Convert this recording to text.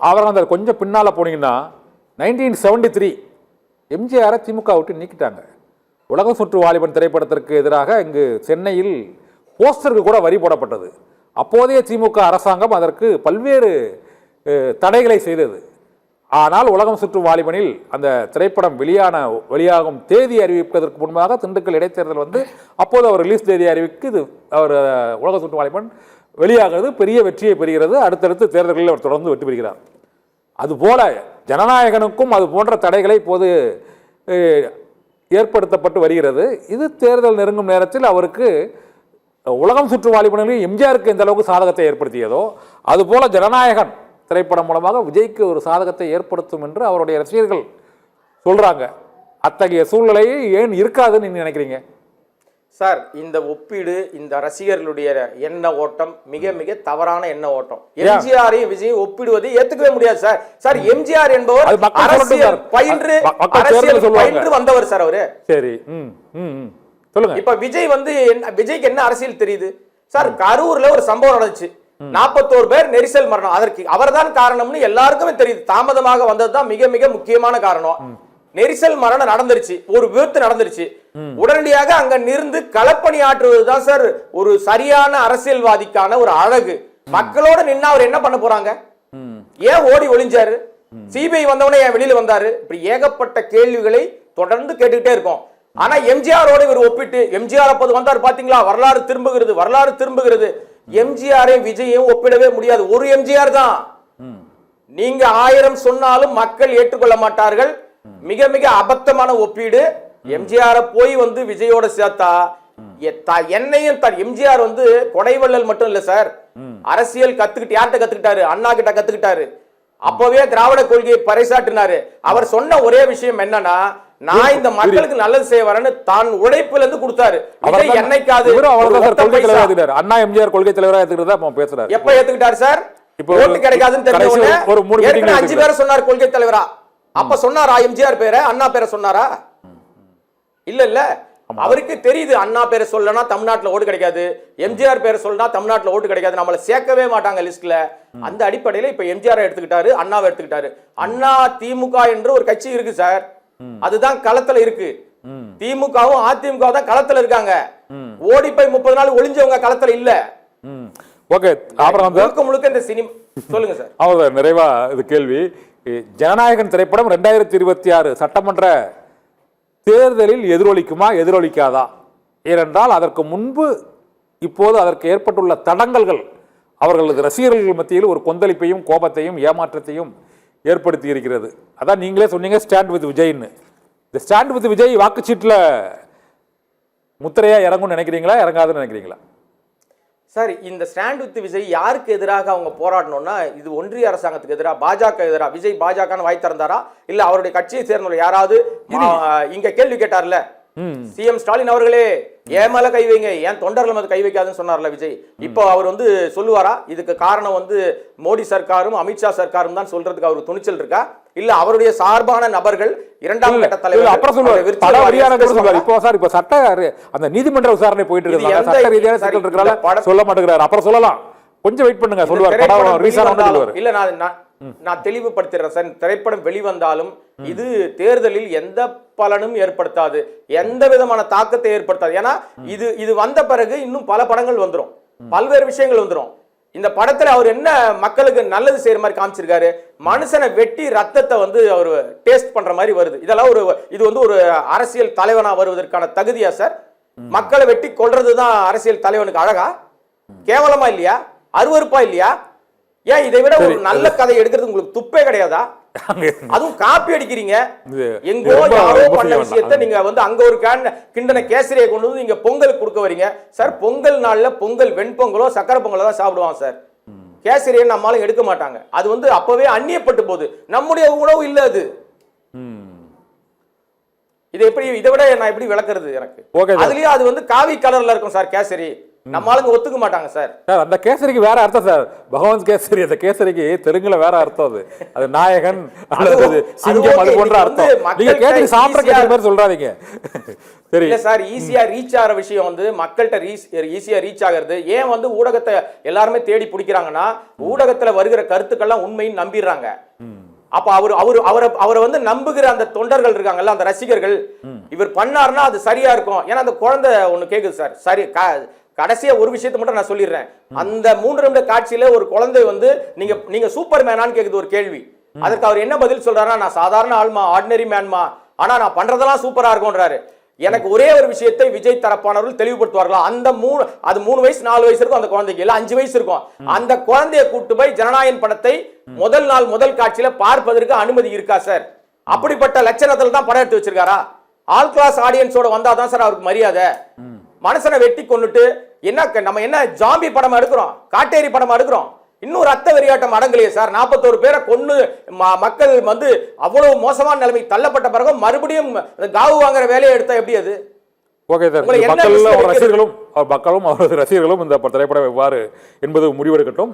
அவர் அந்த கொஞ்சம் பின்னால் போனீங்கன்னா 1973 எம்ஜிஆரை திமுக விட்டு நீக்கிட்டாங்க. உலகம் சுற்று வாலிபன் திரைப்படத்திற்கு எதிராக இங்கு சென்னையில் போஸ்டருக்கு கூட வரி போடப்பட்டது. அப்போதைய திமுக அரசாங்கம் அதற்கு பல்வேறு தடைகளை செய்தது. ஆனால் உலகம் சுற்று வாலிபனில் அந்த திரைப்படம் வெளியாகும் தேதி அறிவிப்பதற்கு முன்பாக திண்டுக்கல் இடைத்தேர்தல் வந்து அப்போது அவர் ரிலீஸ் தேதி அறிவிக்கு இது அவர் உலகம் சுற்று வாலிபன் வெளியாகிறது பெரிய வெற்றியை பெறுகிறது. அடுத்தடுத்து தேர்தல்களில் அவர் தொடர்ந்து வெற்றி பெறுகிறார். அதுபோல ஜனநாயகனுக்கும் அது போன்ற தடைகளை இப்போது ஏற்படுத்தப்பட்டு வருகிறது. இது தேர்தல் நெருங்கும் நேரத்தில் அவருக்கு உலகம் சுற்று வாலிபனில் எம்ஜிஆருக்கு எந்த அளவுக்கு சாதகத்தை ஏற்படுத்தியதோ அதுபோல ஜனநாயகன் திரைப்படம் மூலமாக விஜய்க்கு ஒரு சாதகத்தை ஏற்படுத்தும் என்று அவருடைய ரசிகர்கள் சொல்றாங்க. அத்தகைய சூழ்நிலையை ஏன் இருக்காதுன்னு நீங்க நினைக்கிறீங்க சார்? இந்த ஒப்பீடு இந்த ரசிகர்களுடைய எண்ண ஓட்டம் மிக மிக தவறான எண்ண ஓட்டம். எம்ஜிஆரையும் விஜயும் ஒப்பிடுவதை ஏத்துக்கவே முடியாது சார். சார் எம்ஜிஆர் என்பவர் அரசியல் பயின்று வந்தவர் சார். அவரு சரி சொல்லுங்க. இப்ப விஜய் வந்து விஜய்க்கு என்ன அரசியல் தெரியுது சார்? கரூர்ல ஒரு சம்பவம் நடந்துச்சு, 41 பேர் நெரிசல் மரணம். அதற்கு அவர்தான் காரணம்னு எல்லாருக்குமே தெரியுது. தாமதமாக வந்ததுதான் மிக மிக முக்கியமான காரணம். நெரிசல் மரணம் நடந்துருச்சு, ஒரு விபத்து நடந்துருச்சு. உடனடியாக அங்க நின்று களப்பணி ஆற்றுவதுதான் சார் ஒரு சரியான அரசியல்வாதிக்கான ஒரு அழகு. மக்களோட நின்று அவர் என்ன பண்ண போறாங்க? ஏன் ஓடி ஒளிஞ்சாரு? சிபிஐ வந்தவனே ஏன் வெளியில வந்தாரு? இப்படி ஏகப்பட்ட கேள்விகளை தொடர்ந்து கேட்டுக்கிட்டே இருக்கோம். ஆனா எம்ஜிஆரோட இவர் ஒப்பிட்டு எம்ஜிஆர் அப்போது வந்தார் பாத்தீங்களா, வரலாறு திரும்புகிறது, வரலாறு திரும்புகிறது. எம்ஜிஆரை விஜயும் ஒப்பிடவே முடியாது. ஒரு எம்ஜிஆர் தான். நீங்க 1000 சொன்னாலும் மக்கள் ஏற்றுக்கொள்ள மாட்டார்கள். மிக மிக அபத்தமான ஒப்பீடு. எம்ஜிஆரை போய் வந்து விஜயோட சேர்த்தா என்னையும் எம்ஜிஆர் வந்து கொடைவள்ளல் மட்டும் இல்ல சார், அரசியல் கத்துக்கிட்டு யார்கிட்ட கத்துக்கிட்டாரு? அண்ணா கிட்ட கத்துக்கிட்டாரு. அப்பவே திராவிட கொள்கையை பறைசாட்டினாரு. அவர் சொன்ன ஒரே விஷயம் என்னன்னா, நான் இந்த மக்களுக்கு நல்லது செய்ய வரேன்னு தான் உழைப்புல இருந்து கொடுத்தாரு. என்னைக்காவது அண்ணா எம்ஜிஆர் கொள்கை தலைவரா ஏத்துக்கிட்டதா பேசுறாரு. எப்ப ஏத்துக்கிட்டாரு சார்? ஓட்டு கிடைக்காதுன்னு தெரிஞ்ச 5 பேரை சொன்னார் கொள்கை தலைவரா. அப்ப சொன்னாரா எம்ஜிஆர் பேரை, அண்ணா பேரை சொன்னாரா? இல்ல இல்ல. அவருக்கு தெரியுது அண்ணா பேரை சொல்லனா தமிழ்நாட்டுல ஓட்டு கிடைக்காது, எம்ஜிஆர் பேரை சொல்லனா தமிழ்நாட்டுல ஓட்டு கிடைக்காது, நம்மள சேர்க்கவே மாட்டாங்க லிஸ்ட்ல. அந்த அடிப்படையில இப்ப எம்ஜிஆர் எடுத்துக்கிட்டாரு, அண்ணாவை எடுத்துக்கிட்டாரு. அண்ணா திமுக என்று ஒரு கட்சி இருக்கு சார், அதுதான் களத்துல இருக்கு. திமுகவும் அதிமுக தான் களத்துல இருக்காங்க. ஓடி போய் 30 நாள் ஒளிஞ்சவங்க களத்துல இல்ல. ஓகே, அப்புறம் முழுக்க இந்த சினிமா சொல்லுங்க சார். அவ்வளவு நிறைவா இது கேள்வி. ஜனநாயகன் திரைப்படம் 2026 சட்டமன்ற தேர்தலில் எதிரொலிக்குமா எதிரொலிக்காதா? ஏனென்றால் அதற்கு முன்பு இப்போது அதற்கு ஏற்பட்டுள்ள தடங்கல்கள் அவர்களது ரசிகர்கள் மத்தியில் ஒரு கொந்தளிப்பையும் கோபத்தையும் ஏமாற்றத்தையும் ஏற்படுத்தி இருக்கிறது. அதான் நீங்களே சொன்னீங்க ஸ்டாண்ட் வித் விஜய்ன்னு. இந்த ஸ்டாண்ட் வித் விஜய் வாக்குச்சீட்டில் முத்திரையா இறங்கும்னு நினைக்கிறீங்களா, இறங்காதுன்னு நினைக்கிறீங்களா சார்? இந்த ஸ்டாண்ட் வித் விஜய் யாருக்கு எதிராக அவங்க போராடணும்னா, இது ஒன்றிய அரசாங்கத்துக்கு எதிராக, பாஜக எதிராக. விஜய் பாஜகன்னு வாய் திறந்தாரா இல்ல அவருடைய கட்சியை சேர்ந்தவங்க யாராவது? இங்க கேள்வி கேட்டார்ல சிஎம் ஸ்டாலின் அவர்களே, ஏன் மேல கை வைங்க, ஏன் தொண்டர்கள் மேல கை வைக்காதுன்னு சொன்னார்ல விஜய். இப்போ அவர் வந்து சொல்லுவாரா இதுக்கு காரணம் வந்து மோடி சர்க்காரும் அமித்ஷா சர்க்காரும் தான் சொல்றதுக்கு அவருக்கு துணிச்சல் இருக்கா? இல்ல அவருடைய சார்பான நபர்கள் இரண்டாம் கட்ட தலைவர் அப்புறம் சொல்லுவார். இப்போ சார் இப்போ சட்ட அந்த நீதிமன்ற விசாரணை போயிட்டு இருக்கு, சட்ட ரீதியான சிக்கல் இருக்கறனால சொல்ல மாட்டேங்கிறார். அப்புறம் சொல்லலாம், கொஞ்சம் வெயிட் பண்ணுங்க சொல்லுவார். இல்ல நான் தெளிவுபடுத்துறேன் சார். திரைப்படம் வெளிவந்தாலும் இது தேர்தலில் எந்த பலனும் ஏற்படுத்தாது, எந்த விதமான தாக்கத்தை ஏற்படுத்தாது. ஏன்னா இது வந்த பிறகு இன்னும் பல படங்கள் வந்துரும், பல்வேறு விஷயங்கள் வந்துரும். இந்த படத்துல அவர் என்ன மக்களுக்கு நல்லது செய்யற மாதிரி காமிச்சிருக்காரு? மனுஷனை வெட்டி ரத்தத்தை வந்து அவர் டேஸ்ட் பண்ற மாதிரி வருது. இதெல்லாம் இது வந்து ஒரு அரசியல் தலைவனா வருவதற்கான தகுதியா சார்? மக்களை வெட்டி கொல்றதுதான் அரசியல் தலைவனுக்கு அழகா? கேவலமா இல்லையா? அருவருப்பா இல்லையா? ஏன் இதை விட ஒரு நல்ல கதை எடுக்கிறது உங்களுக்கு துப்பே கிடையாதா? அதுவும் காப்பி அடிக்கிறீங்க. எங்கோ யாரோ பண்ண விஷயத்தை நீங்க வந்து அங்க ஒரு கிண்டன கேசரியை கொண்டு வந்து நீங்க பொங்கலுக்கு கொடுக்க வரீங்க சார். பொங்கல் நாள்ல பொங்கல் வெண்பொங்கலோ சக்கரை பொங்கலோ தான் சாப்பிடுவாங்க சார். கேசரியை நம்மளால எடுக்க மாட்டாங்க. அது வந்து அப்பவே அந்நியப்பட்டு போகுது. நம்முடைய உணவு இல்ல அது. இதை விட நான் எப்படி விளக்குறது? எனக்கு அதுலயும் அது வந்து காவி கலர்ல இருக்கும் சார் கேசரி. நம்ம ஆளுங்க ஒத்துக்க மாட்டாங்க சார். சார் அந்த கேசரிக்கு வேற அர்த்தம் சார். பகவான் கேசரி, அந்த கேசரிக்கு தெலுங்குல வேற அர்த்தம். அது நாயகன் அல்லது சிங்கம் அது போன்ற அர்த்தம். நீங்க கேசரி சாப்பிட்ற கேசரி மாதிரி சொல்றாதீங்க. சரி இல்ல சார், ஈஸியா ரீச் ஆகிற விஷயம் வந்து மக்கள்கிட்ட ஈஸியா ரீச் ஆகிறது. ஏன் வந்து ஊடகத்தை எல்லாருமே தேடி பிடிக்கிறாங்கன்னா, ஊடகத்துல வருகிற கருத்துக்கள்லாம் உண்மைன்னு நம்பிடுறாங்க. அப்ப அவரை வந்து நம்புகிற அந்த தொண்டர்கள் இருக்காங்கல்ல, அந்த ரசிகர்கள், இவர் பண்ணாருன்னா அது சரியா இருக்கும். ஏன்னா அந்த குழந்தை ஒண்ணு கேக்குது சார். சரி, கடைசியா ஒரு விஷயத்தை மட்டும் நான் சொல்லிடுறேன். அந்த 3 நிமிட காட்சியில ஒரு குழந்தை வந்து நீங்க சூப்பர் மேனான்னு கேக்குது ஒரு கேள்வி. அதற்கு அவர் என்ன பதில் சொல்றாருன்னா, நான் சாதாரண ஆள்மா, ஆர்டினரி மேன்மா, ஆனா நான் பண்றதெல்லாம் சூப்பரா இருக்கும்ன்றாரு. எனக்கு ஒரே ஒரு விஷயத்தை விஜய் தரப்பானவர்கள் தெளிவுபடுத்துவார்களா, அந்த 3 வயசு 4 வயசு இருக்கும் அந்த குழந்தைக்கு, இல்ல 5 வயசு இருக்கும், அந்த குழந்தையை கூட்டு போய் ஜனநாயகன் படத்தை முதல் நாள் முதல் காட்சியில பார்ப்பதற்கு அனுமதி இருக்கா சார்? அப்படிப்பட்ட லட்சணத்தில் தான் படம் எடுத்து வச்சிருக்காரா? ஆல் கிளாஸ் ஆடியன்ஸோட வந்தாதான் சார் அவருக்கு மரியாதை. மனுஷனை வெட்டி கொண்டுட்டு நம்ம என்ன ஜாம்பி படம் எடுக்கிறோம், காட்டேரி படம் எடுக்கிறோம், இன்னும் ரத்த வெறியாட்டம் அடங்கலையே சார். 41 பேரை கொன்னு மக்கள் வந்து அவ்வளவு மோசமான நிலைமை தள்ளப்பட்ட பிறகு மறுபடியும் காவு வாங்குற வேலையை எடுத்தா எப்படி அது? ஓகே சார், மக்களும் அவரது ரசிகர்களும் இந்த திரைப்படம் எவ்வாறு என்பது முடிவெடுக்கட்டும்.